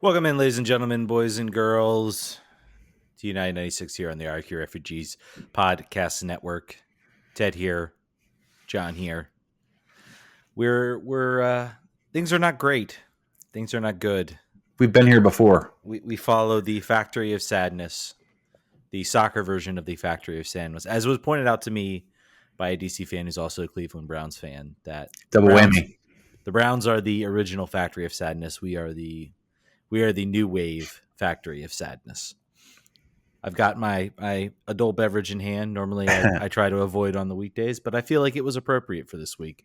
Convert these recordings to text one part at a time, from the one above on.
Welcome in, ladies and gentlemen, boys and girls, to United 96 here on the RFK Refugees Podcast Network. Ted here, John here. We're things are not great. Things are not good. We've been here before. We follow the Factory of Sadness, the soccer version of the Factory of Sadness, as was pointed out to me by a DC fan who's also a Cleveland Browns fan. That Double whammy. The Browns are the original Factory of Sadness. We are the new wave Factory of Sadness. I've got my adult beverage in hand. Normally, I try to avoid on the weekdays, but I feel like it was appropriate for this week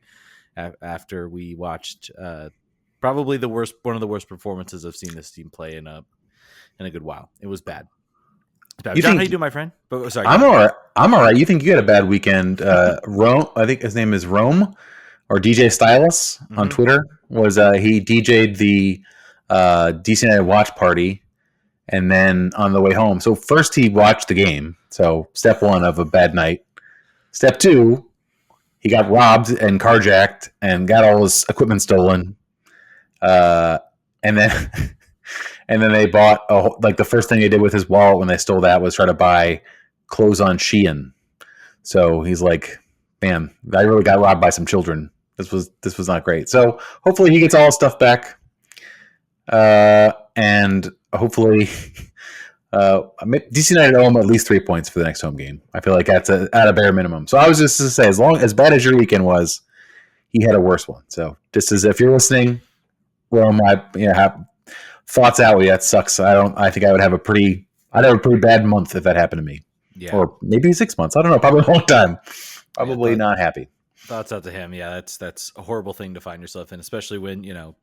after we watched probably one of the worst performances I've seen this team play in a good while. It was bad. John, how you doing, my friend? Sorry, I'm all right. I'm all right. You think you had a bad weekend? Rome, I think his name is Rome, or DJ Stylus on Twitter. He DJ'd the DC United watch party, and then on the way home. So first he watched the game. So step one of a bad night. Step two, he got robbed and carjacked and got all his equipment stolen. And then and then they bought the first thing they did with his wallet when they stole that was try to buy clothes on Shein. So he's like, man, I really got robbed by some children. This was not great. So hopefully he gets all his stuff back. And hopefully DC United owe him at least 3 points for the next home game. I feel like that's at a bare minimum. So I was just to say, as bad as your weekend was, he had a worse one. So just as if you're listening, Rome, have thoughts out with you. That sucks. I think I'd have a pretty bad month if that happened to me. Yeah. Or maybe 6 months. I don't know. Probably a long time. Probably not happy. Thoughts out to him. Yeah, that's a horrible thing to find yourself in, especially when I'm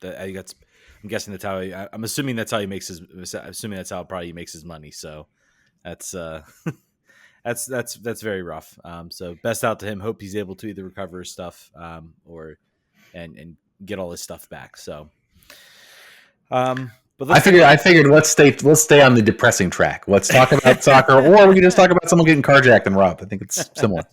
guessing that's how I'm assuming that's how he makes his. Assuming that's how probably he makes his money. So that's that's very rough. So best out to him. Hope he's able to either recover his stuff or get all his stuff back. So, but I figured let's stay on the depressing track. Let's talk about soccer, or we can just talk about someone getting carjacked and robbed. I think it's similar.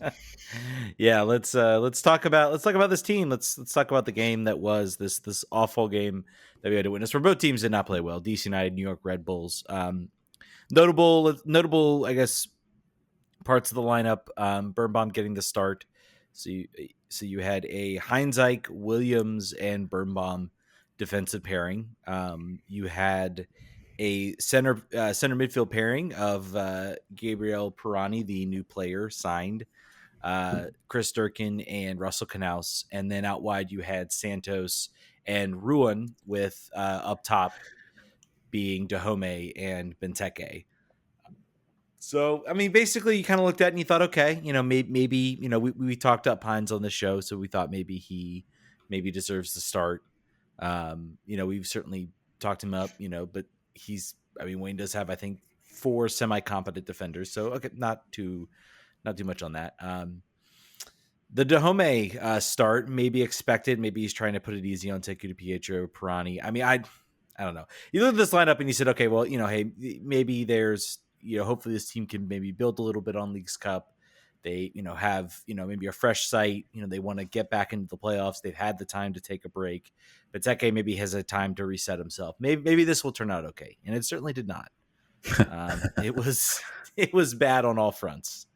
Yeah, let's talk about this team. Let's talk about the game that was this awful game that we had to witness. For both teams did not play well. DC United, New York Red Bulls. Notable, I guess, parts of the lineup. Birnbaum getting the start. So you had a Heinzike, Williams, and Birnbaum defensive pairing. You had a center midfield pairing of Gabriel Pirani, the new player signed. Chris Durkin and Russell Knaus, and then out wide you had Santos and Ruan, with up top being Dahome and Benteke. So, I mean, basically you kind of looked at it and you thought, okay, maybe we talked up Hines on the show, so we thought maybe he deserves the start. We've certainly talked him up, but Wayne does have, I think, 4 semi-competent defenders, so okay, not too much on that. The Dahome start, maybe expected. Maybe he's trying to put it easy on Teku to Pietro, Pirani. I mean, I don't know. You look at this lineup and you said, okay, well, hey, maybe there's, hopefully this team can maybe build a little bit on Leagues Cup. They, have, maybe a fresh sight. They want to get back into the playoffs. They've had the time to take a break. But Teke maybe has a time to reset himself. Maybe this will turn out okay. And it certainly did not. It was bad on all fronts.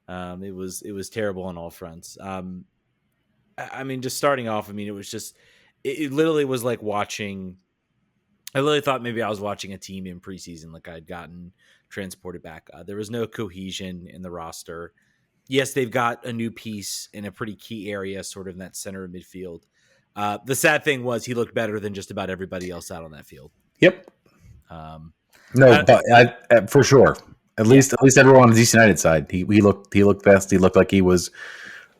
It was terrible on all fronts. I mean, just starting off, it was just, it literally was like watching, I literally thought maybe I was watching a team in preseason, like I'd gotten transported back. There was no cohesion in the roster. Yes, they've got a new piece in a pretty key area, sort of in that center of midfield. The sad thing was he looked better than just about everybody else out on that field. Yep. But for sure. At least everyone on the DC United side, he looked best. He looked like he was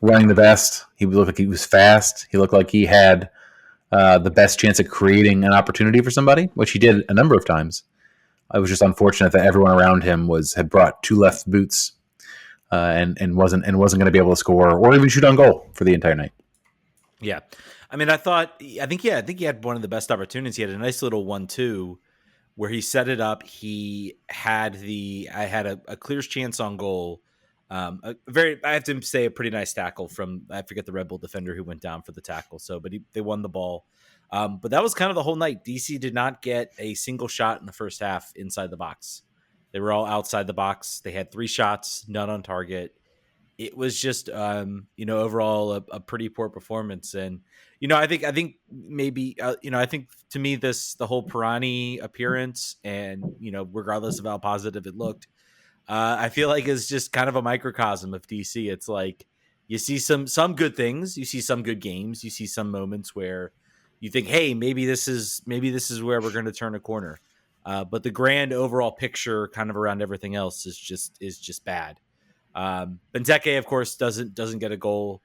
running the best. He looked like he was fast. He looked like he had the best chance of creating an opportunity for somebody, which he did a number of times. It was just unfortunate that everyone around him had brought 2 left boots and wasn't going to be able to score or even shoot on goal for the entire night. Yeah, I mean, I think he had one of the best opportunities. He had a nice little 1-2. Where he set it up. I had a clear chance on goal. I have to say, a pretty nice tackle from, I forget the Red Bull defender who went down for the tackle. So, but they won the ball. But that was kind of the whole night. DC did not get a single shot in the first half inside the box. They were all outside the box. They had 3 shots, none on target. It was just, overall a pretty poor performance. And, I think maybe, I think to me, the whole Pirani appearance and, regardless of how positive it looked, I feel like is just kind of a microcosm of DC. It's like you see some good things, you see some good games, you see some moments where you think, hey, maybe this is where we're going to turn a corner. But the grand overall picture, kind of around everything else, is just bad. Benteke, of course, doesn't get a goal.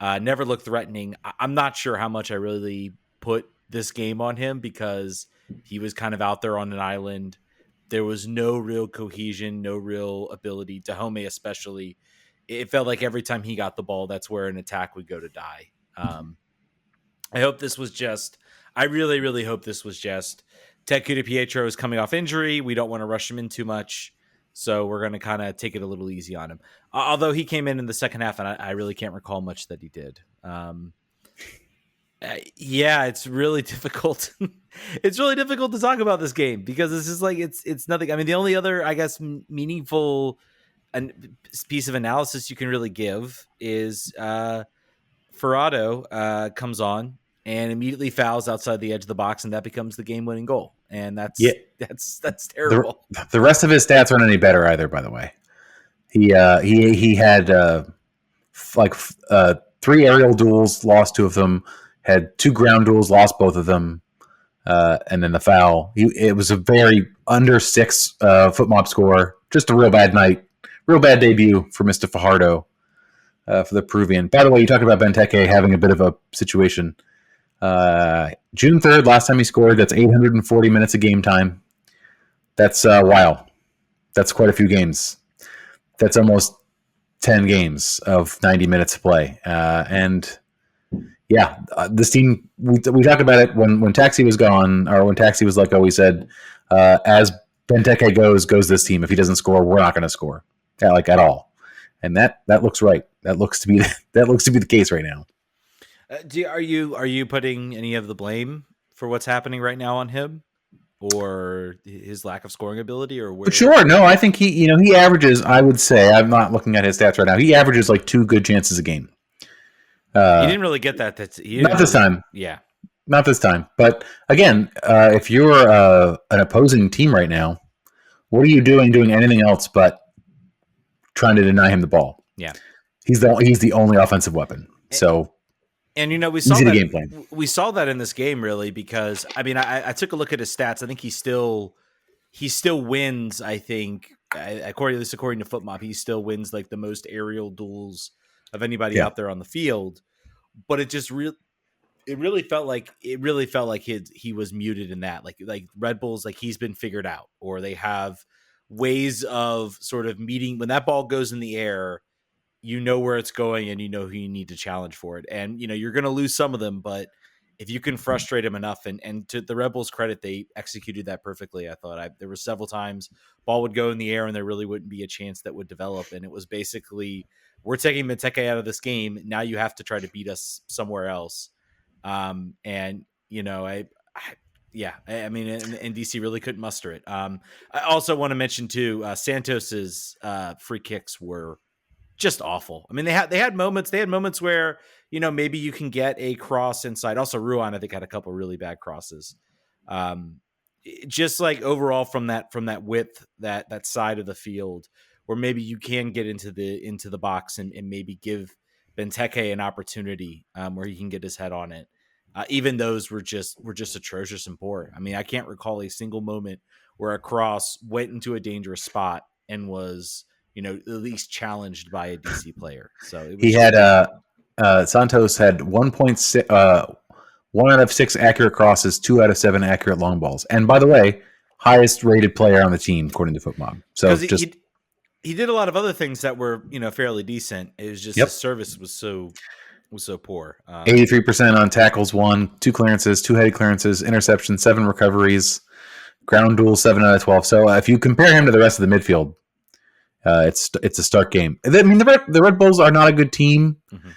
Never looked threatening. I'm not sure how much I really put this game on him because he was kind of out there on an island. There was no real cohesion, no real ability. Dahome especially, it felt like every time he got the ball, that's where an attack would go to die. I hope this was just. I really, really hope this was just. Ted Pietro is coming off injury. We don't want to rush him in too much. So we're going to kind of take it a little easy on him. Although he came in the second half, and I really can't recall much that he did. Yeah, it's really difficult. It's really difficult to talk about this game because this is like it's nothing. I mean, the only other, I guess, meaningful piece of analysis you can really give is Ferrado comes on and immediately fouls outside the edge of the box, and that becomes the game-winning goal. And that's terrible. The rest of his stats aren't any better either, by the way. He had 3 aerial duels, lost 2 of them, had 2 ground duels, lost both of them, and then the foul. It was a very under 6 foot mob score. Just a real bad night, real bad debut for Mr. Fajardo for the Peruvian. By the way, you talked about Benteke having a bit of a situation. June 3rd, last time he scored. That's 840 minutes of game time. That's wow. That's quite a few games. That's almost 10 games of 90 minutes to play. And yeah, this team, we talked about it when Taxi was gone, or when Taxi was let go, we said, as Benteke goes this team. If he doesn't score, we're not going to score, at all. And that looks right. That looks to be the case right now. Are you putting any of the blame for what's happening right now on him, or his lack of scoring ability, or where? Sure, no, I think he averages. I would say, I'm not looking at his stats right now. He averages like 2 good chances a game. He didn't really get that. Not this time. Yeah, not this time. But again, if you're an opposing team right now, what are you doing anything else but trying to deny him the ball? Yeah, he's the only offensive weapon. So. And we saw that. We saw that in this game, really, because I mean, I took a look at his stats. I think he still wins. I think, according to FootMob, he still wins like the most aerial duels of anybody out there on the field. But it just really felt like he was muted in that. Like Red Bulls, like he's been figured out, or they have ways of sort of meeting when that ball goes in the air. You know where it's going, and you know who you need to challenge for it. And, you're going to lose some of them, but if you can frustrate them enough, and to the Red Bulls' credit, they executed that perfectly. I thought there were several times ball would go in the air and there really wouldn't be a chance that would develop. And it was basically, we're taking Benteke out of this game. Now you have to try to beat us somewhere else. I mean, and DC really couldn't muster it. I also want to mention too, Santos's free kicks were just awful. I mean, they had moments where, maybe you can get a cross inside. Also, Ruan, I think, had a couple really bad crosses. Just like overall from that width, that side of the field, where maybe you can get into the box and maybe give Benteke an opportunity where he can get his head on it. Even those were just atrocious and poor. I mean, I can't recall a single moment where a cross went into a dangerous spot and was, at least challenged by a DC player. So he had Santos had 1.6, 1 out of 6 accurate crosses, 2 out of 7 accurate long balls. And by the way, highest rated player on the team according to FootMob. So he did a lot of other things that were fairly decent. It was just his service was so poor. 83% on tackles, 2 clearances, 2 headed clearances, interception, 7 recoveries, ground duel 7 out of 12. So if you compare him to the rest of the midfield, it's a stark game. I mean, the Red Bulls are not a good team. Mm-hmm.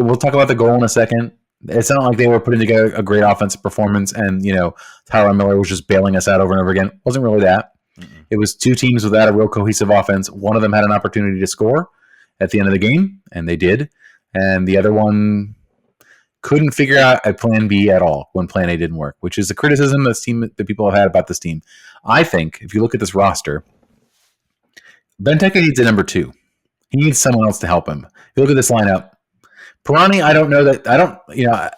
We'll talk about the goal in a second. It's not like they were putting together a great offensive performance and, Tyler Miller was just bailing us out over and over again. It wasn't really that. Mm-mm. It was two teams without a real cohesive offense. One of them had an opportunity to score at the end of the game, and they did. And the other one couldn't figure out a plan B at all when plan A didn't work, which is a criticism that people have had about this team. I think if you look at this roster, Benteke needs a number 2. He needs someone else to help him. If you look at this lineup, Pirani, I don't know that. I don't,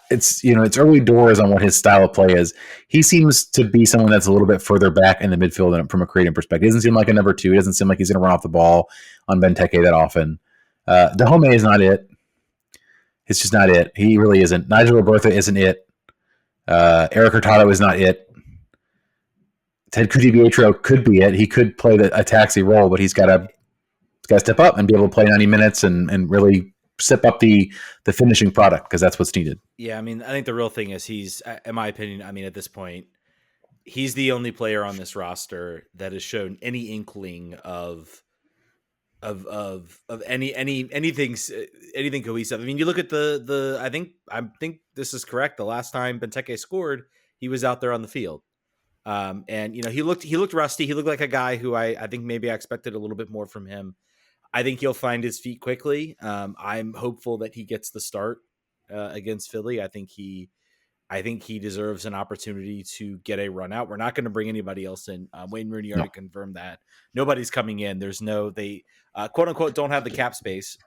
it's early doors on what his style of play is. He seems to be someone that's a little bit further back in the midfield from a creative perspective. He doesn't seem like a number 2. He doesn't seem like he's going to run off the ball on Benteke that often. Dahomey is not it. It's just not it. He really isn't. Nigel Robertha isn't it. Eric Hurtado is not it. Ted Cuti-Pietro could be it. He could play a taxi role, but he's got to step up and be able to play 90 minutes and really step up the finishing product because that's what's needed. Yeah, I mean, I think the real thing is he's, in my opinion, I mean, at this point, he's the only player on this roster that has shown any inkling of anything cohesive. I mean, you look at I think this is correct. The last time Benteke scored, he was out there on the field. And he looked rusty. He looked like a guy who I think maybe I expected a little bit more from him. I think he'll find his feet quickly. I'm hopeful that he gets the start against Philly. I think he deserves an opportunity to get a run out. We're not going to bring anybody else in. Wayne Rooney already confirmed that nobody's coming in. There's they quote unquote don't have the cap space.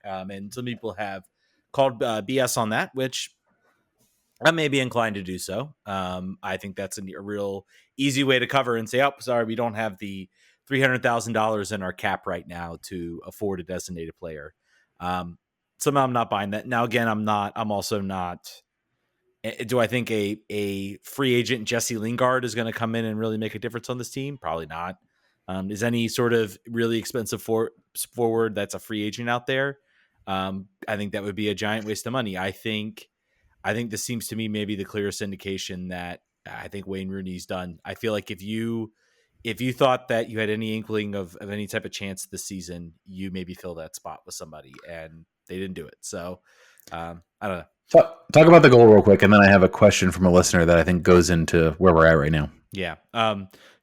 And some people have called BS on that, which I may be inclined to do so. I think that's a real easy way to cover and say, oh, sorry, we don't have the $300,000 in our cap right now to afford a designated player. Somehow I'm not buying that. Now, again, I'm also not. Do I think a free agent Jesse Lingard is going to come in and really make a difference on this team? Probably not. Is any sort of really expensive forward that's a free agent out there? I think that would be a giant waste of money. I think this seems to me maybe the clearest indication that I think Wayne Rooney's done. I feel like if you thought that you had any inkling of any type of chance this season, you maybe fill that spot with somebody, and they didn't do it. So I don't know. Talk about the goal real quick, and then I have a question from a listener that I think goes into where we're at right now. Yeah.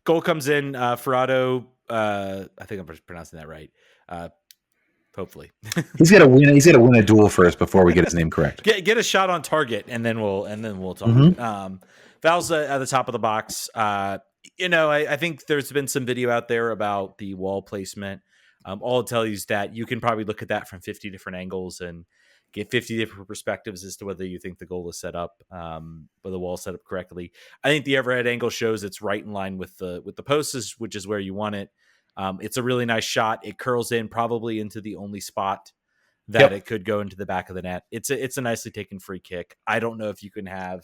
Goal comes in, Ferrado. I think I'm pronouncing that right. Hopefully. He's got to win a duel first before we get his name correct. Get a shot on target, and then we'll talk. Mm-hmm. Val's at the top of the box. I think there's been some video out there about the wall placement. All I'll tell you is that you can probably look at that from 50 different angles and get 50 different perspectives as to whether you think the goal is set up, whether the wall is set up correctly. I think the overhead angle shows it's right in line with the posts, which is where you want it. It's a really nice shot. It curls in probably into the only spot that it could go into the back of the net. It's a nicely taken free kick. I don't know if you can have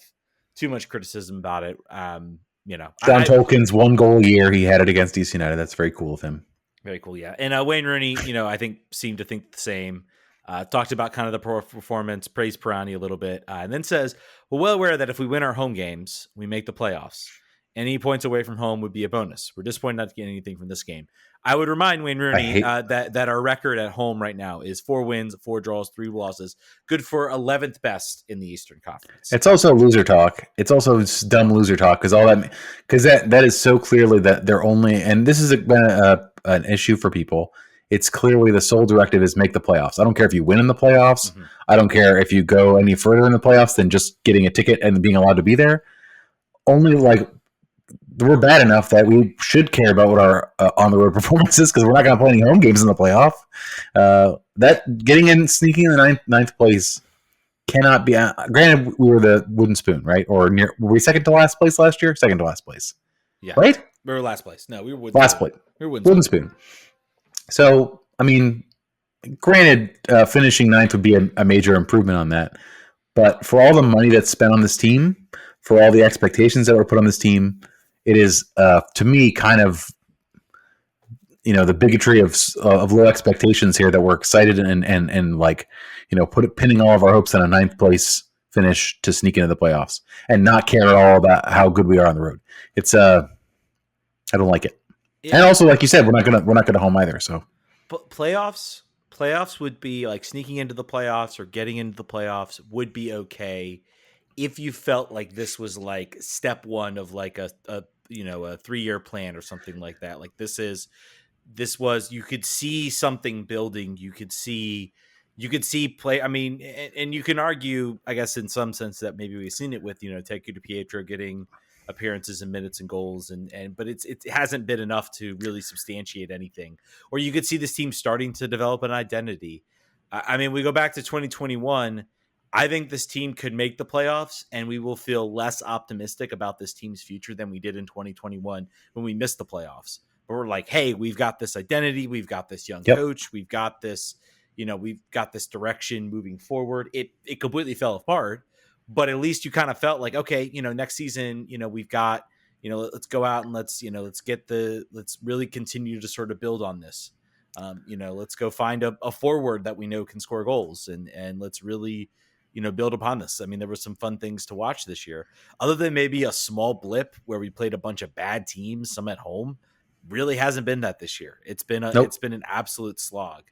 too much criticism about it. John Tolkien's one goal a year. He had it against DC United. That's very cool of him. Very cool. Yeah. And Wayne Rooney, I think seemed to think the same. Talked about kind of the performance, praised Pirani a little bit, and then says, we're well aware that if we win our home games, we make the playoffs. Any points away from home would be a bonus. We're disappointed not to get anything from this game. I would remind Wayne Rooney that our record at home right now is 4 wins, 4 draws, 3 losses. Good for 11th best in the Eastern Conference. It's also loser talk. It's also dumb loser talk because that is so clearly that they're only, and this has been an issue for people. It's clearly the sole directive is make the playoffs. I don't care if you win in the playoffs. Mm-hmm. I don't care if you go any further in the playoffs than just getting a ticket and being allowed to be there. Only we're bad enough that we should care about what our on the road performance is because we're not going to play any home games in the playoff. That getting in, sneaking in the ninth place cannot be. Granted, we were the wooden spoon, right? Or were we second to last place last year? Second to last place. Yeah. Right? We were last place. No, we were last place. We were wooden spoon. So, I mean, granted, finishing ninth would be a major improvement on that. But for all the money that's spent on this team, for all the expectations that were put on this team, it is, to me, kind of, the bigotry of low expectations here that we're excited and pinning all of our hopes on a ninth place finish to sneak into the playoffs and not care at all about how good we are on the road. It's, I don't like it. Yeah. And also, like you said, we're not gonna home either. So playoffs playoffs would be like sneaking into the playoffs or getting into the playoffs would be okay if you felt like this was like step one of like a 3-year plan or something like that. Like this was, you could see something building. You could see play. I mean, and you can argue, I guess, in some sense that maybe we've seen it with, Teku DiPietro getting appearances and minutes and goals, but it hasn't been enough to really substantiate anything. Or you could see this team starting to develop an identity. I mean, we go back to 2021. I think this team could make the playoffs, and we will feel less optimistic about this team's future than we did in 2021 when we missed the playoffs. But we're like, hey, we've got this identity, we've got this young coach, we've got this, we've got this direction moving forward. It completely fell apart, but at least you kind of felt like, okay, next season, we've got, let's go out and let's really continue to sort of build on this. Let's go find a forward that we know can score goals, and let's really, build upon this. I mean, there were some fun things to watch this year, other than maybe a small blip where we played a bunch of bad teams, some at home. Really hasn't been that this year. It's been it's been an absolute slog.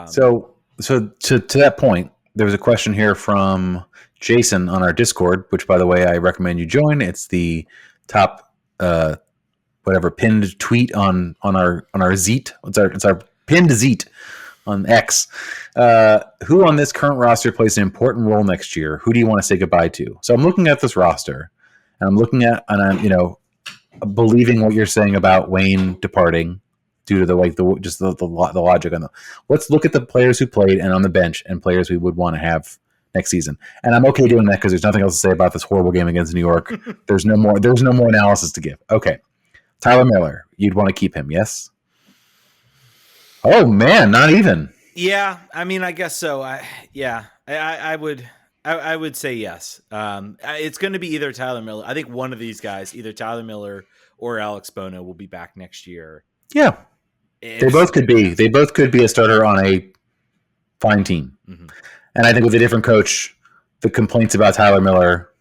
So to that point, there was a question here from Jason on our Discord, which, by the way, I recommend you join. It's the top pinned tweet on our Zeet. It's our pinned Zeet on X. Who on this current roster plays an important role next year? Who do you want to say goodbye to? So I'm looking at this roster, and I'm looking at, and I'm believing what you're saying about Wayne departing due to the logic on the. Let's look at the players who played and on the bench and players we would want to have next season. And I'm okay doing that because there's nothing else to say about this horrible game against New York. There's no more analysis to give. Okay. Tyler Miller, you'd want to keep him, yes? Oh man, not even. Yeah, I mean, I guess so. I would say yes. It's going to be either Tyler Miller. I think one of these guys, either Tyler Miller or Alex Bono, will be back next year. Yeah, they both could be. They both could be a starter on a fine team. Mm-hmm. And I think with a different coach, the complaints about Tyler Miller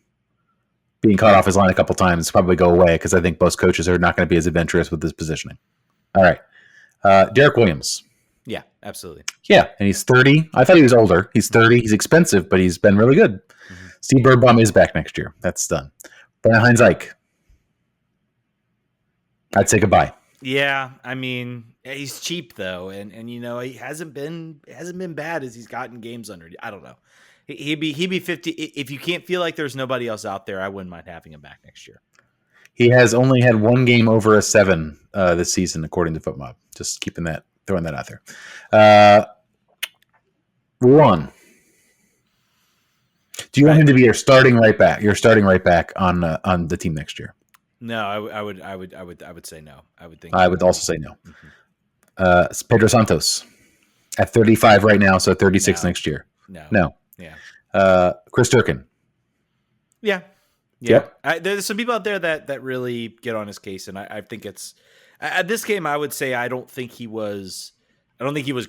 being caught off his line a couple times probably go away, because I think most coaches are not going to be as adventurous with this positioning. All right, Derek Williams. Yeah, absolutely. Yeah, and he's 30. I thought he was older. He's 30. He's expensive, but he's been really good. Mm-hmm. Steve Birnbaum is back next year. That's done. Brian Heinz-Eich. I'd say goodbye. Yeah, I mean, he's cheap though, and he hasn't been bad as he's gotten games under. I don't know. He'd be 50. If you can't feel like there's nobody else out there, I wouldn't mind having him back next year. He has only had one game over a 7 this season, according to FootMob. Just throwing that out there. Ruan. Do you want him to be your starting right back? Your starting right back on the team next year? No, I would say no. I would also say no. Mm-hmm. Pedro Santos at 35 right now, so 36 next year. No. Yeah. Chris Durkin. Yeah. Yep. There's some people out there that really get on his case, and I think it's at this game. I would say I don't think he was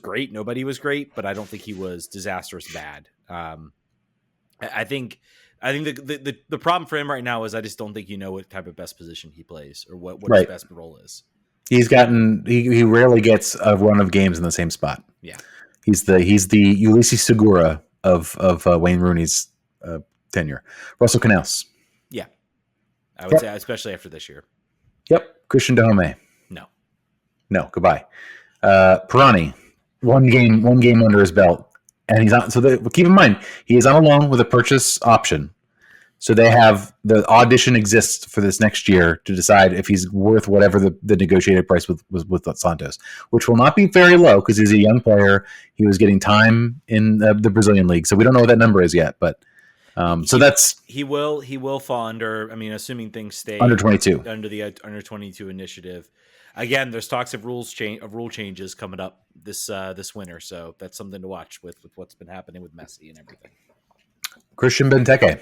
great. Nobody was great, but I don't think he was disastrous bad. I think the problem for him right now is I just don't think what type of best position he plays or what his best role is. He rarely gets a run of games in the same spot. Yeah. He's the Ulysses Segura of Wayne Rooney's tenure. Russell Canals. Yeah. I would say, especially after this year. Yep. Christian Dahomey. No. Goodbye. Pirani. One game under his belt. And he's on. So keep in mind, he is on a loan with a purchase option. So they have the audition exists for this next year to decide if he's worth whatever the negotiated price was with Santos, which will not be very low because he's a young player. He was getting time in the Brazilian league, so we don't know what that number is yet. But he will fall under. I mean, assuming things stay under 22 under the under 22 initiative. Again, there's talks of rule changes coming up this winter, so that's something to watch with what's been happening with Messi and everything. Christian Benteke.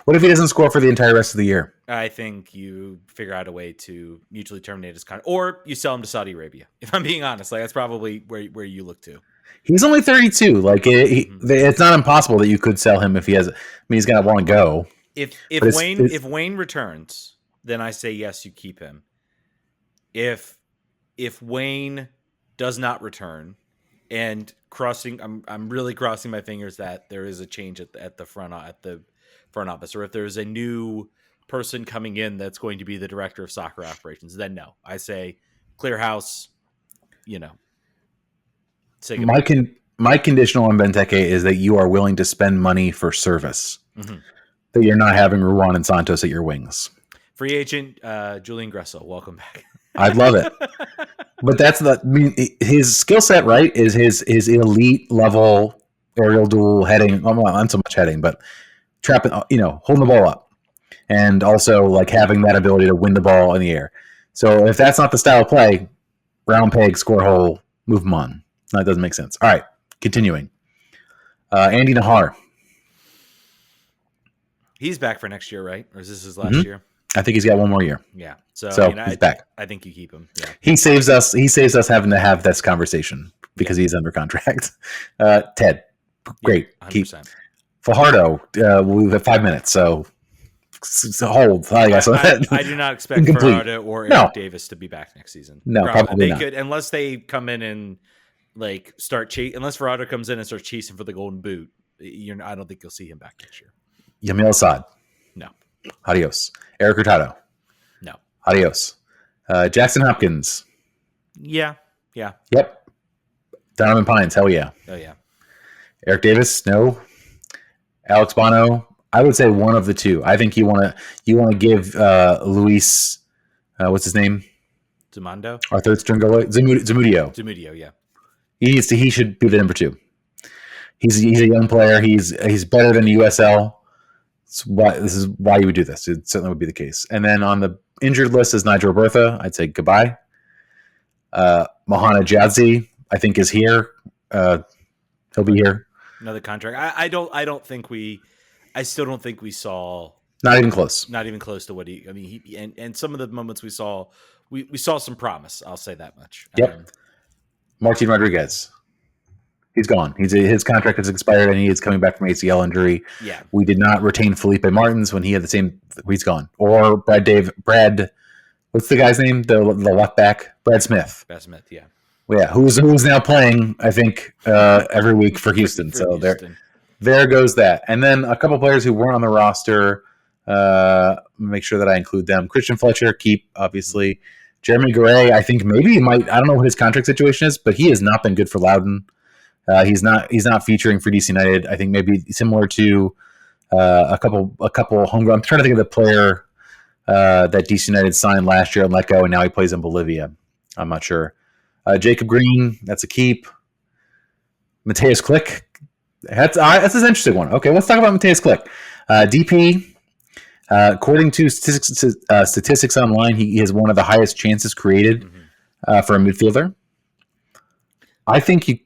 What if he doesn't score for the entire rest of the year? I think you figure out a way to mutually terminate his contract, or you sell him to Saudi Arabia. If I'm being honest, that's probably where you look to. He's only 32. It's not impossible that you could sell him if he has. I mean, he's gonna want to go. If Wayne returns, then I say yes, you keep him. If Wayne does not return, and I'm really crossing my fingers that there is a change at the front office, or if there's a new person coming in that's going to be the director of soccer operations. Then no, I say clear house. Say goodbye. My conditional on Benteke is that you are willing to spend money for service. Mm-hmm. That you're not having Ruan and Santos at your wings. Free agent Julian Gressel, welcome back. I'd love it. But his skill set, right, is his elite level aerial duel heading. Well, not so much heading, but trapping, holding the ball up, and also like having that ability to win the ball in the air. So if that's not the style of play, round peg, score hole, move them on. That doesn't make sense. All right, continuing. Andy Nahar. He's back for next year, right? Or is this his last year? I think he's got one more year. Yeah. So he's back. I think you keep him. Yeah. He saves us having to have this conversation because he's under contract. Ted, great. Yeah, keep Fajardo. We have 5 minutes, so hold. I do not expect Fajardo or Eric Davis to be back next season. No, probably not. Could, unless they come in and like start unless Fajardo comes in and starts chasing for the Golden Boot. I don't think you'll see him back next year. Yamil Assad. No. Adios. Eric Hurtado. No. Adios. Jackson Hopkins. Yeah. Yeah. Yep. Donovan Pines. Hell yeah. Oh yeah. Eric Davis. No. Alex Bono. I would say one of the two. I think you want to give Luis. What's his name? Zamando. Our third string goalie. Zamudio. Zamudio. Yeah. He should be the number 2. He's a young player. He's better than the USL. This is why you would do this. It certainly would be the case. And then on the injured list is Nigel Robertha. I'd say goodbye. Mohana Jadzi, I think, is here. He'll be here. Another contract. I still don't think we saw. Not even close. Not even close to what and some of the moments we saw, we saw some promise. I'll say that much. Yep. Martin Rodriguez. He's gone. His contract has expired, and he is coming back from ACL injury. Yeah, we did not retain Felipe Martins when he had the same. He's gone. Or Brad. What's the guy's name? The left back, Brad Smith. Brad Smith. Yeah. Well, yeah. Who's now playing? I think every week for Houston. So there goes that. And then a couple players who weren't on the roster. Make sure that I include them. Christian Fletcher, keep obviously. Jeremy Garay, I think maybe he might. I don't know what his contract situation is, but he has not been good for Loudoun. He's not featuring for DC United. I think maybe similar to a couple homegrown. I'm trying to think of the player that DC United signed last year and let go, and now he plays in Bolivia. I'm not sure. Jacob Green, that's a keep. Mateus Click, that's an interesting one. Okay, let's talk about Mateus Click. DP, according to statistics online, he has one of the highest chances created for a midfielder. I think you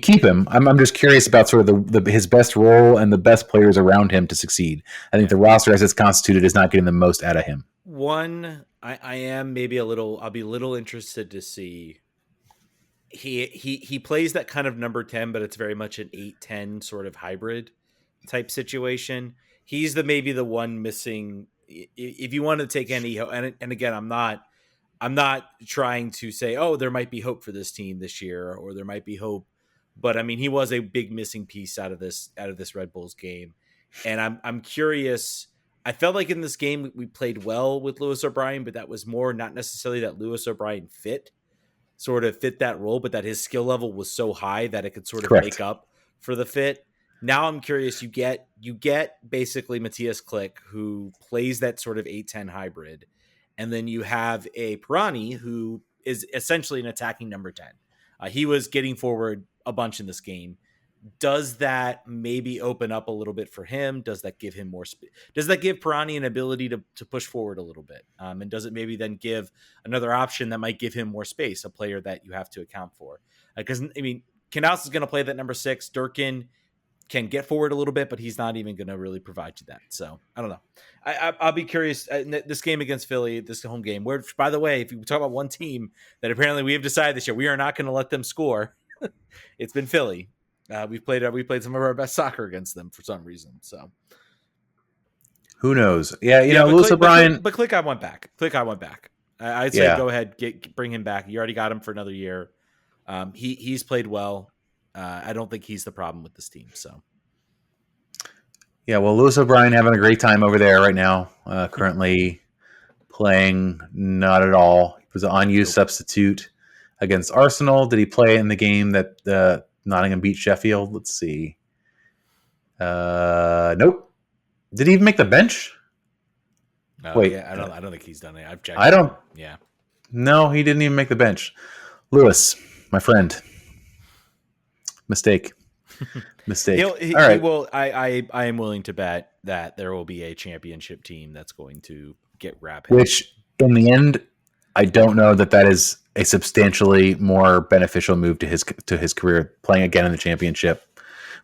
keep him. I'm just curious about sort of his best role and the best players around him to succeed. I think the roster as it's constituted is not getting the most out of him. I am maybe I'll be a little interested to see. He plays that kind of number 10, but it's very much an 8-10 sort of hybrid type situation. He's maybe the one missing. If you want to take any, and again, I'm not trying to say, oh, there might be hope for this team this year, or there might be hope, but I mean, he was a big missing piece out of this Red Bulls game, and I'm curious. I felt like in this game we played well with Lewis O'Brien, but that was more not necessarily that Lewis O'Brien fit that role, but that his skill level was so high that it could sort of make up for the fit. Now I'm curious. You get basically Mateus Click, who plays that sort of 8-10 hybrid. And then you have a Pirani, who is essentially an attacking number 10. He was getting forward a bunch in this game. Does that maybe open up a little bit for him? Does that give him more speed? Does that give Pirani an ability to push forward a little bit? And does it maybe then give another option that might give him more space, a player that you have to account for? Because, Knaus is going to play that number 6. Durkin can get forward a little bit, but he's not even going to really provide you that. So I don't know. I'll be curious. This game against Philly, this home game, where, by the way, if you talk about one team that apparently we have decided this year, we are not going to let them score. It's been Philly. We played some of our best soccer against them for some reason. So who knows? Yeah, Lewis O'Brien. But Click, I went back. I'd say go ahead, bring him back. You already got him for another year. He's played well. I don't think he's the problem with this team. So Yeah, well, Lewis O'Brien having a great time over there right now. Currently playing not at all. He was an unused substitute against Arsenal. Did he play in the game that Nottingham beat Sheffield? Let's see. Nope. Did he even make the bench? Wait, yeah, I don't think he's done it. I've checked. I don't. Yeah. No, he didn't even make the bench. Lewis, my friend. Mistake. Mistake. All right. He will. I am willing to bet that there will be a championship team that's going to get grab him. Which, in the end, I don't know that is a substantially more beneficial move to his career, playing again in the championship.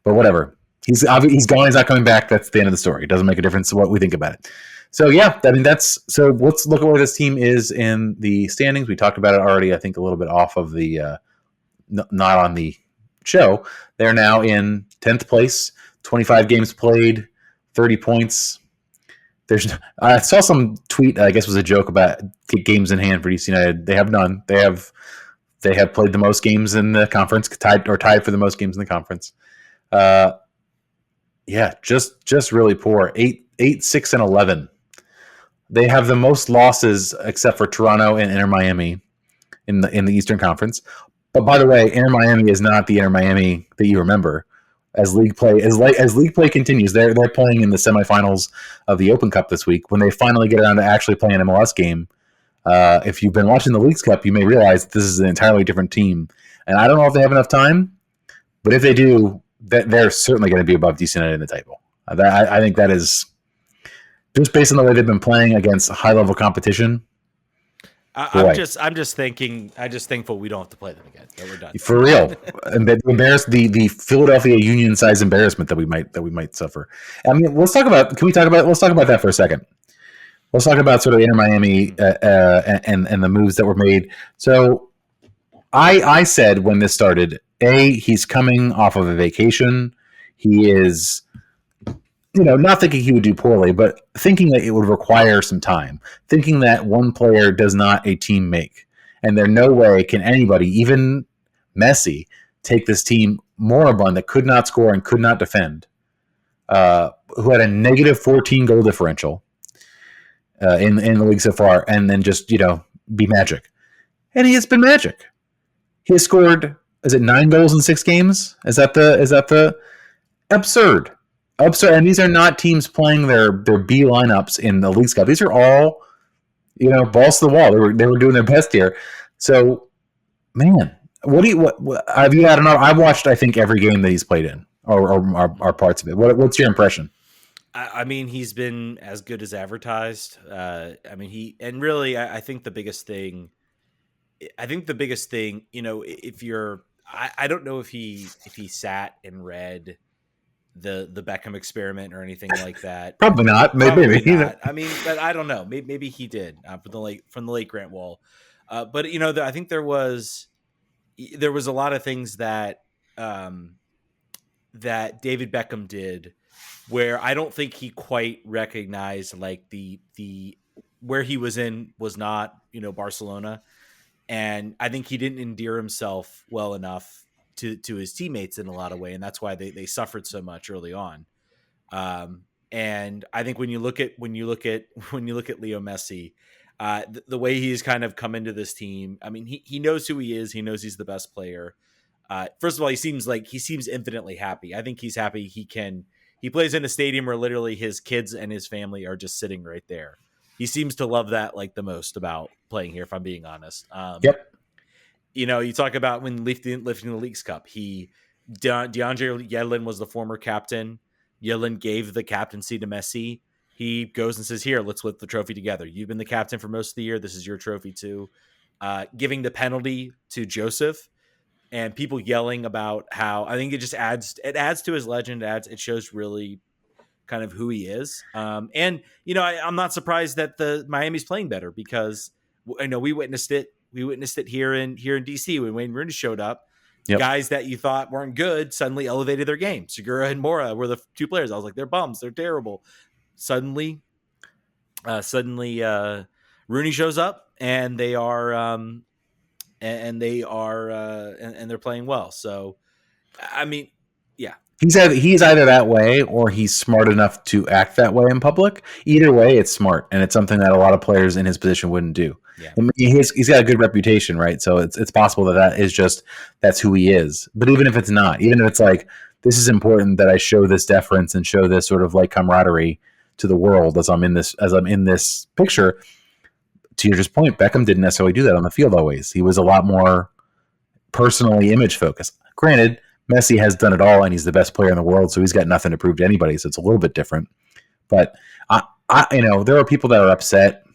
But whatever. He's gone. He's not coming back. That's the end of the story. It doesn't make a difference to what we think about it. So yeah, I mean so. Let's look at where this team is in the standings. We talked about it already. I think a little bit off of the not on the show. They're now in 10th place, 25 games played, 30 points. I saw some tweet. I guess was a joke about games in hand for DC United. They have none. They have played the most games in the conference, tied for the most games in the conference. Yeah, just really poor. 8, 6, and 11. They have the most losses except for Toronto and Inter Miami in the Eastern Conference. But by the way, Inter Miami is not the Inter Miami that you remember. As league play continues, they're playing in the semifinals of the Open Cup this week. When they finally get around to actually playing an MLS game, if you've been watching the Leagues Cup, you may realize this is an entirely different team. And I don't know if they have enough time, but if they do, they're certainly going to be above DC United in the table. I think that is just based on the way they've been playing against high level competition. I'm just thankful we don't have to play them again. That we're done for real. And the Philadelphia Union size embarrassment that we might suffer. I mean, let's talk about that for a second. Let's talk about sort of Inter Miami and the moves that were made. So I said when this started, he's coming off of a vacation. He is, not thinking he would do poorly, but thinking that it would require some time, thinking that one player does not a team make. And there no way can anybody, even Messi, take this team moribund that could not score and could not defend, who had a negative 14 goal differential in the league so far, and then just, be magic. And he has been magic. He has scored, is it 9 goals in 6 games? Is that the absurd? And these are not teams playing their B lineups in the Leagues Cup. These are all, balls to the wall. They were doing their best here. So, man, what have you had? I've watched, I think, every game that he's played in, or parts of it. What's your impression? I mean, he's been as good as advertised. I think the biggest thing. If you're, I don't know if he sat and read the Beckham experiment or anything like that. Probably not. Maybe not. I mean, but I don't know. Maybe he did from the late Grant Wall. But I think there was a lot of things that that David Beckham did where I don't think he quite recognized like the where he was in was not Barcelona, and I think he didn't endear himself well enough to his teammates in a lot of way, and that's why they suffered so much early on. And I think when you look at Leo Messi, the way he's kind of come into this team, I mean, he knows who he is. He knows he's the best player. First of all, he seems infinitely happy. I think he's happy. He plays in a stadium where literally his kids and his family are just sitting right there. He seems to love that like the most about playing here, if I'm being honest. Yep. You talk about when lifting the Leagues Cup, DeAndre Yedlin was the former captain. Yedlin gave the captaincy to Messi. He goes and says, "Here, let's lift the trophy together. You've been the captain for most of the year. This is your trophy too." Giving the penalty to Joseph, and people yelling about how I think it just adds to his legend. It shows really kind of who he is. And I'm not surprised that the Miami's playing better because I know we witnessed it. We witnessed it here in DC when Wayne Rooney showed up. Yep. Guys that you thought weren't good suddenly elevated their game. Segura and Mora were the two players. I was like, they're bums. They're terrible. Suddenly, Rooney shows up and they're playing well. So I mean, yeah. He's either that way or he's smart enough to act that way in public. Either way, it's smart, and it's something that a lot of players in his position wouldn't do. Yeah. I mean, he's got a good reputation, right? So it's possible that is just that's who he is. But even if it's not, even if it's like this is important that I show this deference and show this sort of like camaraderie to the world as I'm in this picture. To your just point, Beckham didn't necessarily do that on the field always. He was a lot more personally image focused. Granted, Messi has done it all, and he's the best player in the world, so he's got nothing to prove to anybody. So it's a little bit different. But there are people that are upset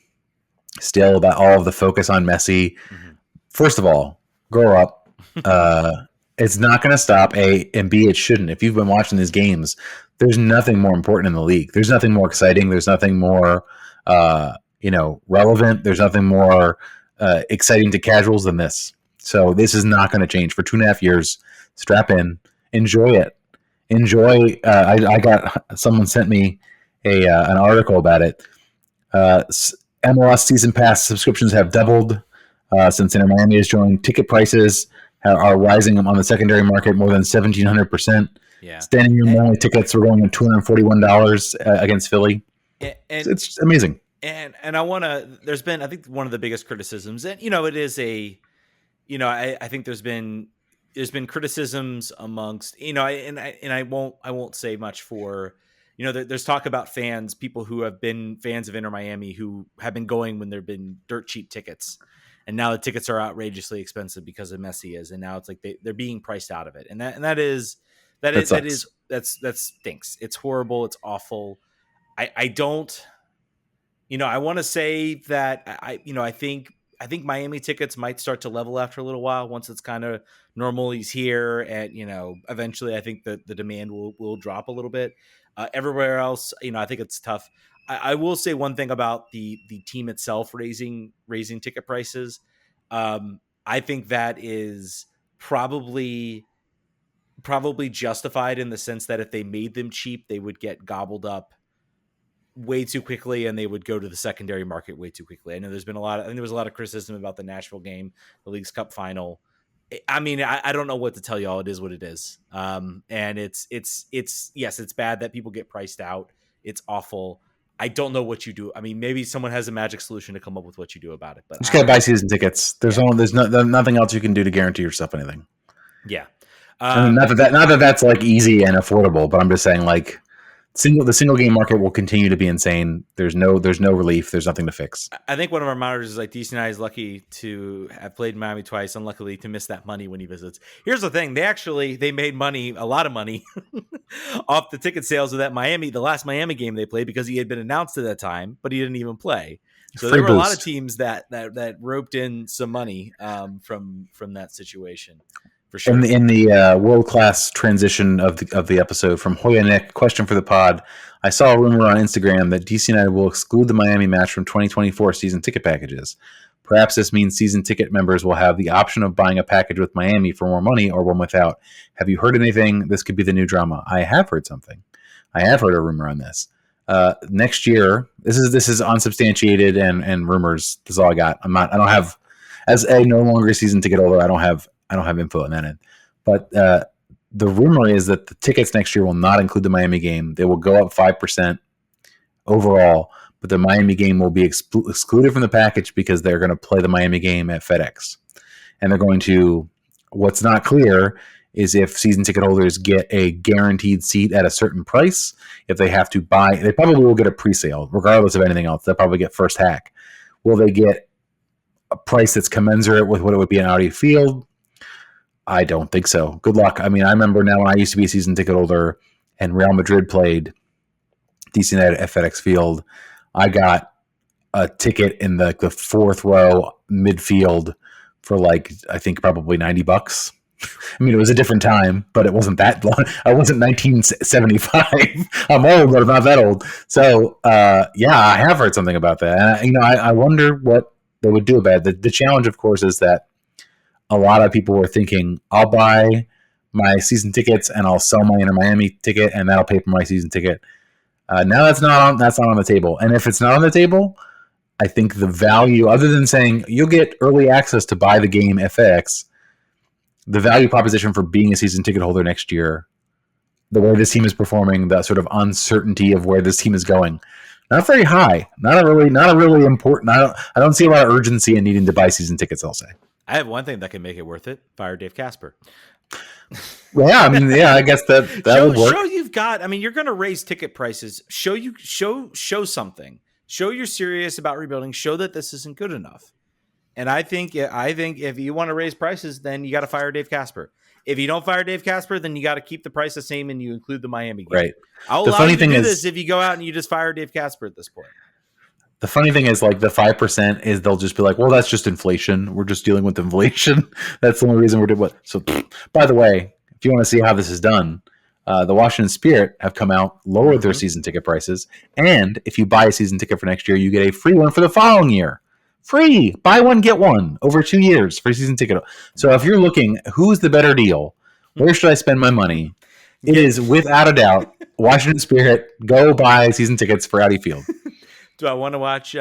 still about all of the focus on Messi. Mm-hmm. First of all, grow up. It's not going to stop. A, and B, it shouldn't. If you've been watching these games, there's nothing more important in the league. There's nothing more exciting. There's nothing more relevant. There's nothing more exciting to casuals than this. So this is not going to change for 2.5 years. Strap in, enjoy it. Enjoy. I got someone sent me an article about it. MLS season pass subscriptions have doubled since Inter Miami has joined. Ticket prices are rising on the secondary market more than 1,700%. Yeah. Standing room only tickets were going at $241 against Philly. And it's amazing. And I want to. There's been, I think, one of the biggest criticisms, and it is a, I think there's been criticisms amongst, I won't say much for, there's talk about people who have been fans of Inter Miami who have been going when there've been dirt cheap tickets, and now the tickets are outrageously expensive because of Messi is, and now it's like they're being priced out of it, and that stinks. It's horrible. It's awful. I don't. I want to say that I think Miami tickets might start to level after a little while once it's kind of normal. He's here, and eventually I think that the demand will drop a little bit. Everywhere else, I think it's tough. I will say one thing about the team itself raising ticket prices. I think that is probably justified in the sense that if they made them cheap, they would get gobbled up way too quickly, and they would go to the secondary market way too quickly. I know there was a lot of criticism about the Nashville game, the League's Cup final. I mean, I don't know what to tell y'all. It is what it is. And it's yes, it's bad that people get priced out. It's awful. I don't know what you do. I mean, maybe someone has a magic solution to come up with what you do about it. But you just gotta buy season tickets. There's nothing else you can do to guarantee yourself anything. Yeah. I mean, not that that's like easy and affordable, but I'm just saying like the single game market will continue to be insane. There's no relief. There's nothing to fix. I think one of our monitors is like DC and I is lucky to have played in Miami twice, unluckily to miss that money when he visits. Here's the thing: they made money, a lot of money, off the ticket sales of the last Miami game they played, because he had been announced at that time, but he didn't even play. So there were a lot of teams that roped in some money from that situation. For sure. In the world-class transition of the episode from Hoya Nick, question for the pod. I saw a rumor on Instagram that DC United will exclude the Miami match from 2024 season ticket packages. Perhaps this means season ticket members will have the option of buying a package with Miami for more money or one without. Have you heard anything? This could be the new drama. I have heard something. I have heard a rumor on this. Next year, this is unsubstantiated and rumors. This is all I got. I don't have, as a no longer season ticket holder, I don't have info on that end. But the rumor is that the tickets next year will not include the Miami game. They will go up 5% overall, but the Miami game will be excluded from the package because they're going to play the Miami game at FedEx. And they're going to, what's not clear is if season ticket holders get a guaranteed seat at a certain price. If they have to buy, they probably will get a pre-sale, regardless of anything else. They'll probably get first hack. Will they get a price that's commensurate with what it would be in Audi Field? I don't think so. Good luck. I mean, I remember now when I used to be a season ticket holder and Real Madrid played DC United at FedEx Field, I got a ticket in the fourth row midfield for I think probably $90. I mean, it was a different time, but it wasn't that long. I wasn't 1975. I'm old, but I'm not that old. So, yeah, I have heard something about that. And, I wonder what they would do about it. The challenge, of course, is that a lot of people were thinking, I'll buy my season tickets and I'll sell my Inter Miami ticket and that'll pay for my season ticket. Now that's not on the table. And if it's not on the table, I think the value, other than saying you'll get early access to buy the game FX, the value proposition for being a season ticket holder next year, the way this team is performing, the sort of uncertainty of where this team is going, not very high. Not a really important. I don't see a lot of urgency in needing to buy season tickets, I'll say. I have one thing that can make it worth it. Fire Dave Casper. Well, yeah, I mean, yeah, I guess that would work. Show you've got. I mean, you're going to raise ticket prices. Show something. Show you're serious about rebuilding. Show that this isn't good enough. And I think if you want to raise prices, then you got to fire Dave Casper. If you don't fire Dave Casper, then you got to keep the price the same and you include the Miami game. Right. I'll allow you to do this if you go out and you just fire Dave Casper at this point. The funny thing is, like, the 5% is they'll just be like, well, that's just inflation. We're just dealing with inflation. That's the only reason we're doing what. So, by the way, if you want to see how this is done, the Washington Spirit have come out, lowered their season ticket prices. And if you buy a season ticket for next year, you get a free one for the following year. Free. Buy one, get one over 2 years for a season ticket. So if you're looking, who's the better deal? Where should I spend my money? It is, without a doubt, Washington Spirit. Go buy season tickets for Audi Field. Do I want to watch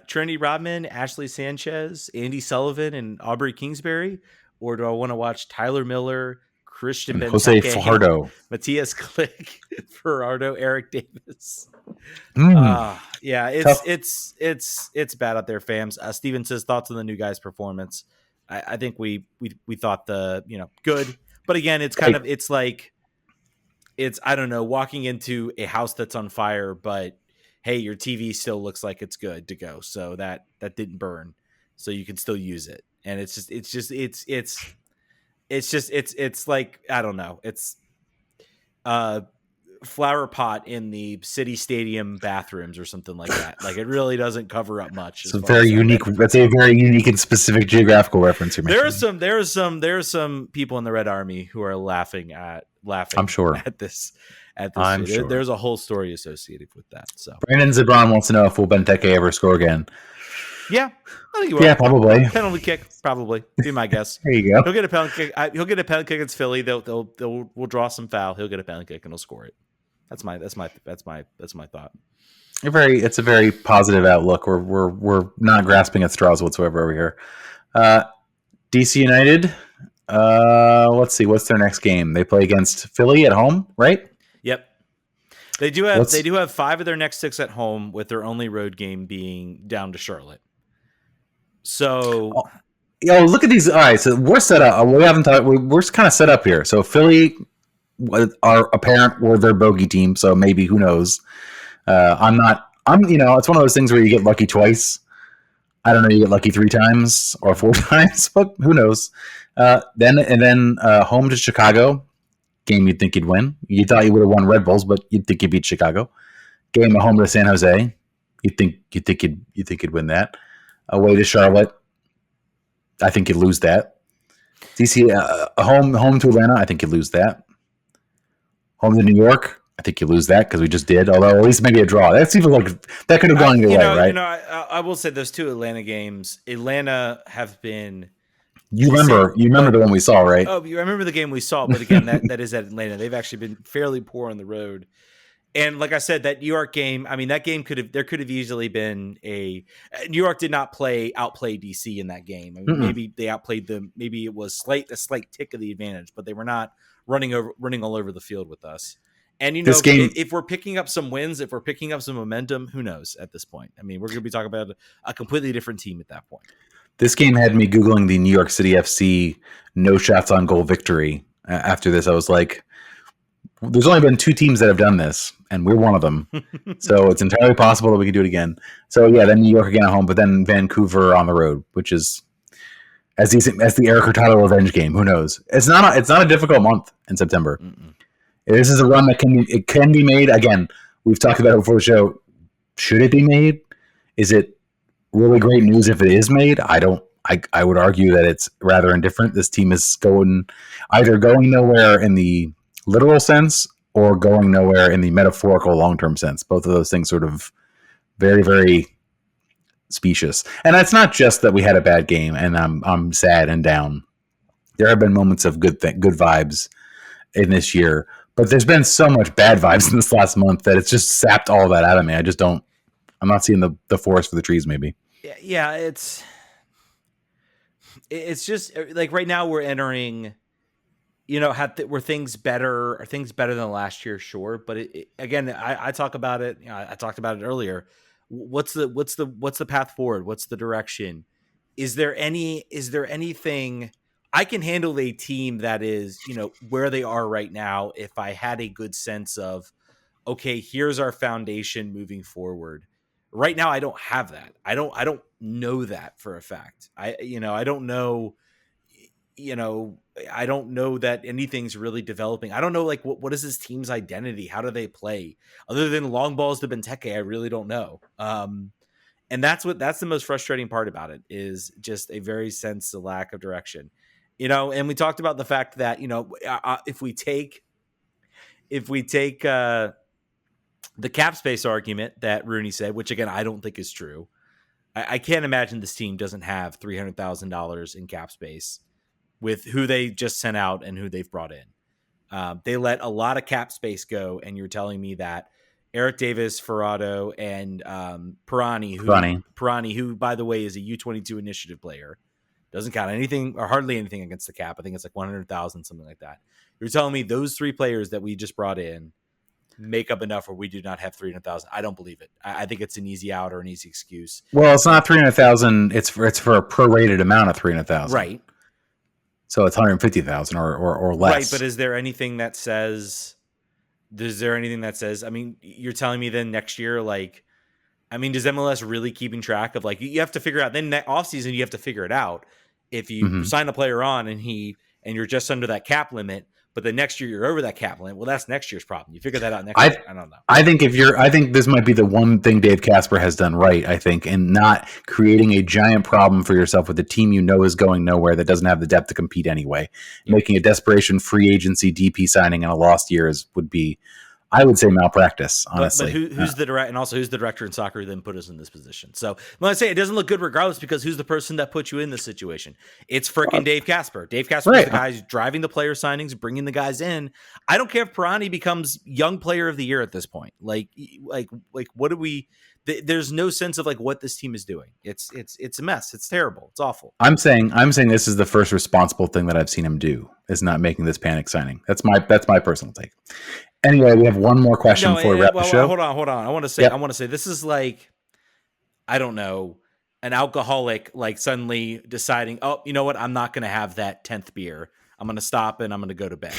Trinity Rodman, Ashley Sanchez, Andy Sullivan, and Aubrey Kingsbury? Or do I want to watch Tyler Miller, Christian Benteke, Jose Fajardo, Matthias Click, Gerardo, Eric Davis? Yeah, it's bad out there, fams. Steven says thoughts on the new guy's performance. I think we thought good, but again, it's kind of I don't know, walking into a house that's on fire, but hey, your TV still looks like it's good to go, so that didn't burn, so you can still use it. And it's like, I don't know, it's flower pot in the city stadium bathrooms or something like that. Like, it really doesn't cover up much. It's very unique. That's a very unique and specific geographical reference. There are some people in the Red Army who are laughing. I'm sure at this. I'm sure. There's a whole story associated with that. So Brandon Zebron wants to know if will Benteke ever score again. Yeah, I think he will. Yeah, probably. Penalty kick, probably. Be my guess. There you go. He'll get a penalty kick. He'll get a penalty kick against Philly. We'll draw some foul. He'll get a penalty kick and he'll score it. That's my thought. It's a very positive outlook. We're not grasping at straws whatsoever over here. DC United. Let's see. What's their next game? They play against Philly at home, right? Yep. They do have 5 of their next 6 at home, with their only road game being down to Charlotte. So, look at these. All right, so we're set up. We haven't talked. We're kind of set up here. So Philly are apparent we're their bogey team. So maybe, who knows? I'm not. It's one of those things where you get lucky twice. I don't know. You get lucky 3 times or 4 times, but who knows? Then home to Chicago. Game you'd think you'd win. You thought you would have won Red Bulls, but you'd think you beat Chicago. Game at home to San Jose. You'd think you'd win that. Away to Charlotte. I think you'd lose that. DC home to Atlanta. I think you'd lose that. Home to New York. I think you lose that because we just did. Although at least maybe a draw. That seems like that could have gone your way, right? I will say those 2 Atlanta games. Atlanta have been. You remember the one we saw, right? Oh, I remember the game we saw, but again, that is at Atlanta. They've actually been fairly poor on the road. And like I said, that New York game, I mean, that game could have easily been New York did not outplay DC in that game. I mean, maybe they outplayed them. Maybe it was a slight tick of the advantage, but they were not running all over the field with us. And this game, if we're picking up some wins, if we're picking up some momentum, who knows at this point? I mean, we're going to be talking about a completely different team at that point. This game had me Googling the New York City FC no shots on goal victory. After this, I was like, there's only been 2 teams that have done this, and we're one of them. So it's entirely possible that we can do it again. So yeah, then New York again at home, but then Vancouver on the road, which is as the Eric Hurtado revenge game. Who knows? It's not a difficult month in September. This is a run that can be made. Again, we've talked about it before the show. Should it be made? Is it really great news if it is made? I would argue that it's rather indifferent. This team is either going nowhere in the literal sense or going nowhere in the metaphorical long-term sense. Both of those things sort of very, very specious. And it's not just that we had a bad game and I'm sad and down. There have been moments of good vibes in this year, but there's been so much bad vibes in this last month that it's just sapped all that out of me. I'm not seeing the forest for the trees, maybe. Yeah, it's just like right now we're entering were things better? Are things better than last year? Sure, but again, I talk about it. I talked about it earlier. What's the path forward? What's the direction? Is there anything I can handle a team that is where they are right now? If I had a good sense of, okay, here's our foundation moving forward. Right now, I don't have that. I don't know that for a fact. I don't know. I don't know that anything's really developing. I don't know, like, what is this team's identity? How do they play? Other than long balls to Benteke, I really don't know. And that's the most frustrating part about it, is just a very sense of lack of direction. And we talked about the fact that, if we take the cap space argument that Rooney said, which again, I don't think is true. I can't imagine this team doesn't have $300,000 in cap space with who they just sent out and who they've brought in. They let a lot of cap space go, and you're telling me that Eric Davis, Ferrado, and Pirani, who, by the way, is a U22 initiative player, doesn't count anything or hardly anything against the cap. I think it's like 100,000, something like that. You're telling me those three players that we just brought in make up enough where we do not have 300,000? I don't believe it. I think it's an easy out or an easy excuse. Well, it's not 300,000. It's for a prorated amount of 300,000. Right. So it's 150,000 or less. Right, but is there anything that says? I mean, you're telling me then next year, like, I mean, does MLS really keeping track of, like, you have to figure out then that offseason, you have to figure it out. If you sign a player on and you're just under that cap limit, but the next year you're over that cap limit, well, that's next year's problem. You figure that out next year. I don't know. I think this might be the one thing Dave Casper has done right, I think, in not creating a giant problem for yourself with a team is going nowhere that doesn't have the depth to compete anyway. Yeah. Making a desperation free agency DP signing in a lost year would be, I would say, malpractice, honestly. But who's the director in soccer who then put us in this position? So when I say it doesn't look good regardless, because who's the person that put you in this situation? It's freaking Dave Casper. Dave Casper is the guy who's driving the player signings, bringing the guys in. I don't care if Pirani becomes young player of the year at this point. Like what do we? There's no sense of, like, what this team is doing. It's a mess. It's terrible. It's awful. I'm saying this is the first responsible thing that I've seen him do, is not making this panic signing. That's my personal take. Anyway, we have one more question before we wrap the show. Hold on. I want to say this is like, I don't know, an alcoholic, like, suddenly deciding, oh, you know what? I'm not going to have that 10th beer. I'm going to stop and I'm going to go to bed.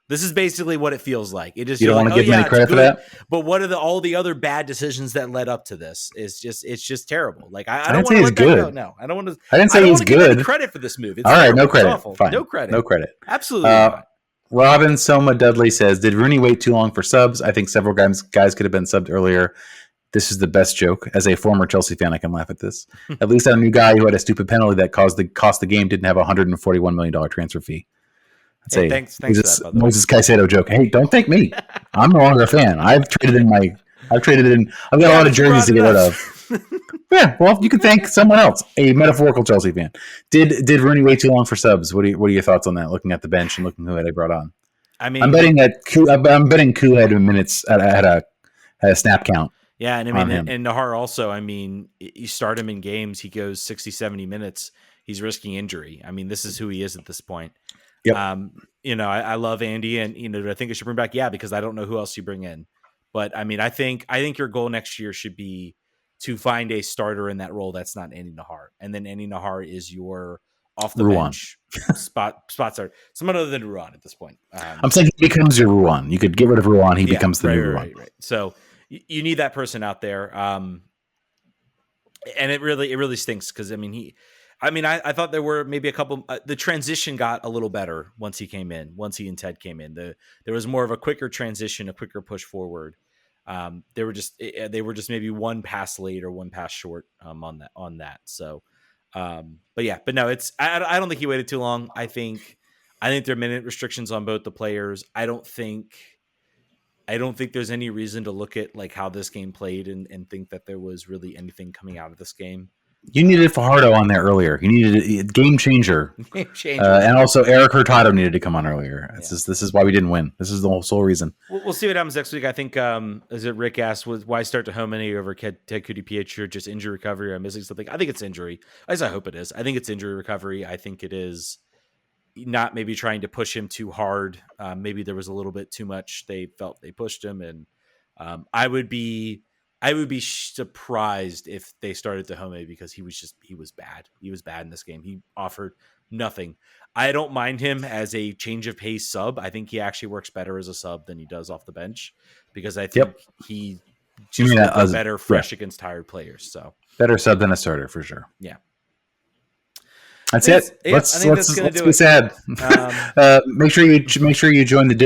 This is basically what it feels like. It just, you don't want to give me any credit for that. But what are all the other bad decisions that led up to this? It's just terrible. Like, I don't want to let that go. No, I don't want to. I didn't say he's good. Give any credit for this move. It's all right, terrible. no credit. It's awful. Fine. No credit. No credit. Absolutely not. Robin Soma Dudley says, did Rooney wait too long for subs? I think several guys could have been subbed earlier. This is the best joke. As a former Chelsea fan, I can laugh at this. At least our new guy who had a stupid penalty that cost the game didn't have a $141 million transfer fee. Thanks for that, by the way. Moses Caicedo joke. Hey, don't thank me. I'm no longer a fan. I've got a lot of jerseys to get rid of. Yeah, well, you can thank someone else, a metaphorical Chelsea fan. Did Rooney wait too long for subs? What are your thoughts on that? Looking at the bench and looking who they brought on. I mean, I'm betting Koo had minutes had a snap count. Yeah, and I mean, and Nahar also. I mean, you start him in games, he goes 60, 70 minutes. He's risking injury. I mean, this is who he is at this point. Yep. I love Andy, and do I think I should bring back? Yeah, because I don't know who else you bring in. But I mean, I think your goal next year should be to find a starter in that role that's not Andy Nahar, and then Andy Nahar is your off the bench spot starter, someone other than Ruan at this point. I'm saying he becomes your Ruan. You could get rid of Ruan, he becomes the new Ruan. Right. So you need that person out there, and it really stinks because I thought there were maybe a couple. The transition got a little better once he and Ted came in. There was more of a quicker transition, a quicker push forward. They were just maybe one pass late or one pass short on that. So, but no, I don't think he waited too long. I think there are minute restrictions on both the players. I don't think there's any reason to look at, like, how this game played and think that there was really anything coming out of this game. You needed Fajardo on there earlier. You needed a game changer. And also Eric Hurtado needed to come on earlier. This is why we didn't win. This is the sole reason. We'll see what happens next week. I think, as it Rick asked, why start to Hominy over Ted Kudipietro, just injury recovery or missing something? I think it's injury. At least I hope it is. I think it's injury recovery. I think it is. not maybe trying to push him too hard. Maybe there was a little bit too much. They felt they pushed him, and I would be surprised if they started Dahomey because he was bad. He was bad in this game. He offered nothing. I don't mind him as a change of pace sub. I think he actually works better as a sub than he does off the bench because I think he just would go better fresh against tired players. So better sub than a starter for sure. Yeah. That's it. Let's be sad. Make sure you join the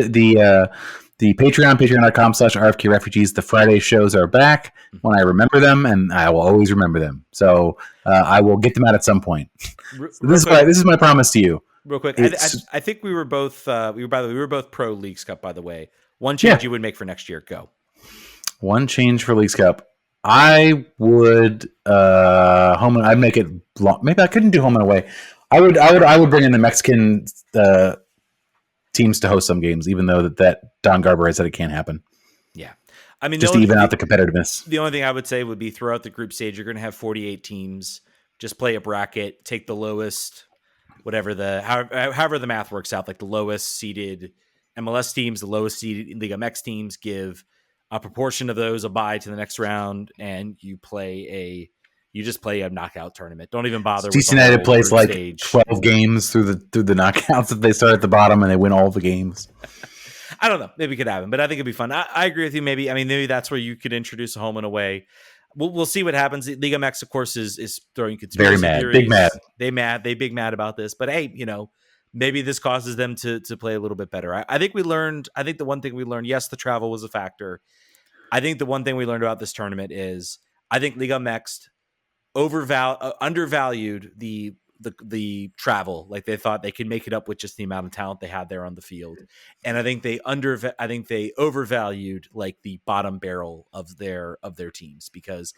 Patreon, patreon.com/RFK Refugees. The Friday shows are back when I remember them, and I will always remember them. So I will get them out at some point. This is my promise to you. Real quick, I think we were both pro Leagues Cup. By the way, one change you would make for next year. Go. One change for Leagues Cup. I would I'd make it long. Maybe I couldn't do home and away. I would bring in the Mexican teams to host some games, even though that Don Garber has said it can't happen. Yeah, I mean, just to even out the competitiveness. The only thing I would say would be throughout the group stage, you're going to have 48 teams. Just play a bracket, take the lowest, however the math works out, like the lowest seeded MLS teams, the lowest seeded Liga MX teams, give a proportion of those a bye to the next round, and you just play a knockout tournament. Don't even bother. DC United plays like stage. 12 games through the knockouts if they start at the bottom and they win all the games. I don't know. Maybe it could happen, but I think it'd be fun. I agree with you. Maybe that's where you could introduce a home and away. We'll see what happens. Liga MX, of course, is throwing conspiracy theories. Big mad. They big mad about this. But hey, maybe this causes them to play a little bit better. I think the one thing we learned, yes, the travel was a factor. I think the one thing we learned about this tournament is I think Liga MX undervalued the travel. Like they thought they could make it up with just the amount of talent they had there on the field. And I think they overvalued like the bottom barrel of their teams because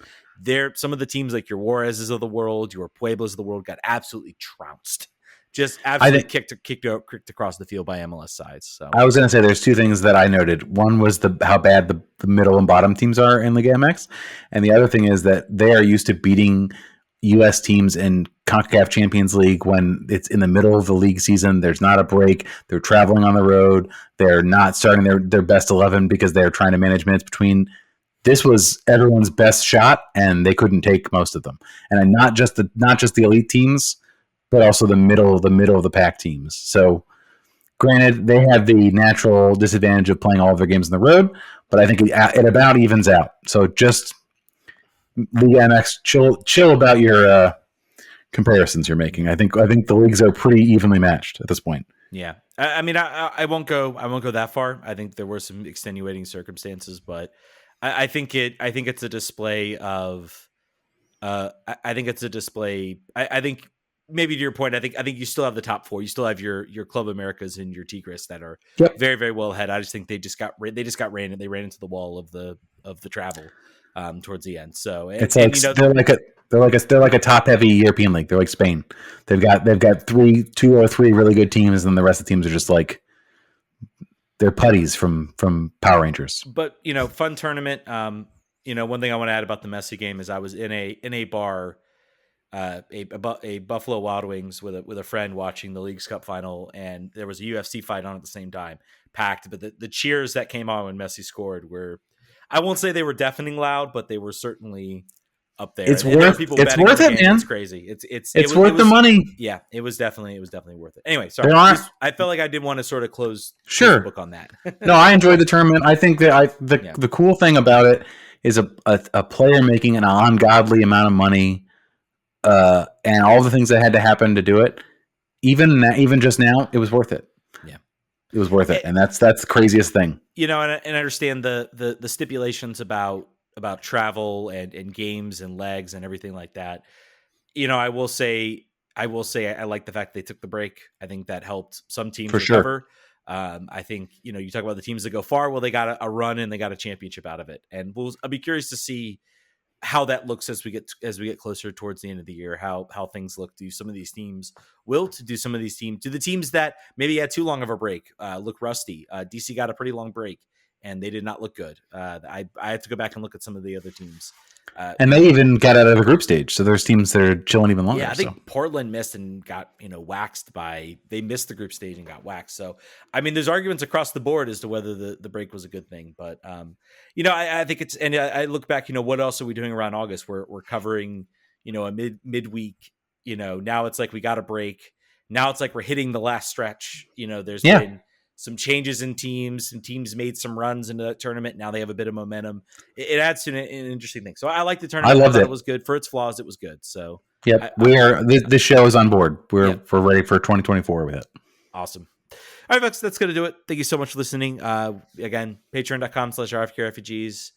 some of the teams like your Juarez's of the world, your Pueblos of the world got absolutely trounced. Just absolutely kicked across the field by MLS sides. So I was going to say there's two things that I noted. One was how bad the middle and bottom teams are in Liga MX, and the other thing is that they are used to beating U.S. teams in CONCACAF Champions League when it's in the middle of the league season. There's not a break. They're traveling on the road. They're not starting their best 11 because they're trying to manage minutes between. This was everyone's best shot, and they couldn't take most of them. And not just the elite teams, but also the middle of the pack teams. So, granted, they have the natural disadvantage of playing all of their games on the road, but I think it about evens out. So just Liga MX, chill about your comparisons you're making. I think the leagues are pretty evenly matched at this point. Yeah, I won't go that far. I think there were some extenuating circumstances, but I think it's a display of. I think. Maybe to your point, I think you still have the top four. You still have your Club Americas and your Tigres that are very, very well ahead. I just think they just got ran and they ran into the wall of the travel towards the end. So it's they're like a top heavy European league. They're like Spain. They've got two or three really good teams, and the rest of the teams are just like they're putties from Power Rangers. But fun tournament. One thing I want to add about the Messi game is I was in a bar. A Buffalo Wild Wings with a friend watching the Leagues Cup final, and there was a UFC fight on at the same time, packed. But the cheers that came on when Messi scored were, I won't say they were deafening loud, but they were certainly up there. It's worth it, man. It's crazy. It's worth the money. Yeah, it was definitely worth it. Anyway, sorry. I felt like I did want to sort of close the book on that. No, I enjoyed the tournament. I think that the cool thing about it is a player making an ungodly amount of money. And all the things that had to happen to do it, even just now, it was worth it. Yeah, it was worth it, and that's the craziest thing. And I understand the stipulations about travel and games and legs and everything like that. I will say I like the fact they took the break. I think that helped some teams recover. Sure. I think you talk about the teams that go far. Well, they got a run and they got a championship out of it, and I'll be curious to see how that looks as we get closer towards the end of the year, how things look. Do some of these teams do the teams that maybe had too long of a break look rusty? DC got a pretty long break and they did not look good. I had to go back and look at some of the other teams. And they even got out of the group stage. So there's teams that are chilling even longer. Yeah, I think Portland missed and got, waxed they missed the group stage and got waxed. So, I mean, there's arguments across the board as to whether the break was a good thing. But, I think it's, and I look back, what else are we doing around August? We're covering, a midweek, now it's like we got a break. Now it's like we're hitting the last stretch. There's been some changes in teams. Some teams made some runs into that tournament. Now they have a bit of momentum. It adds to an interesting thing. So I like the tournament. I thought it was good. For its flaws, it was good. So yeah, this show is on board. We're ready for 2024 with it. Awesome. All right, folks, that's going to do it. Thank you so much for listening. Again, patreon.com/RFK Refugees.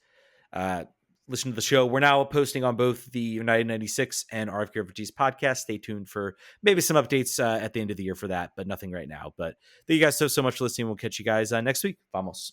Listen to the show. We're now posting on both the United 96 and RFK Refugees podcast. Stay tuned for maybe some updates at the end of the year for that, but nothing right now. But thank you guys so much for listening. We'll catch you guys next week. Vamos.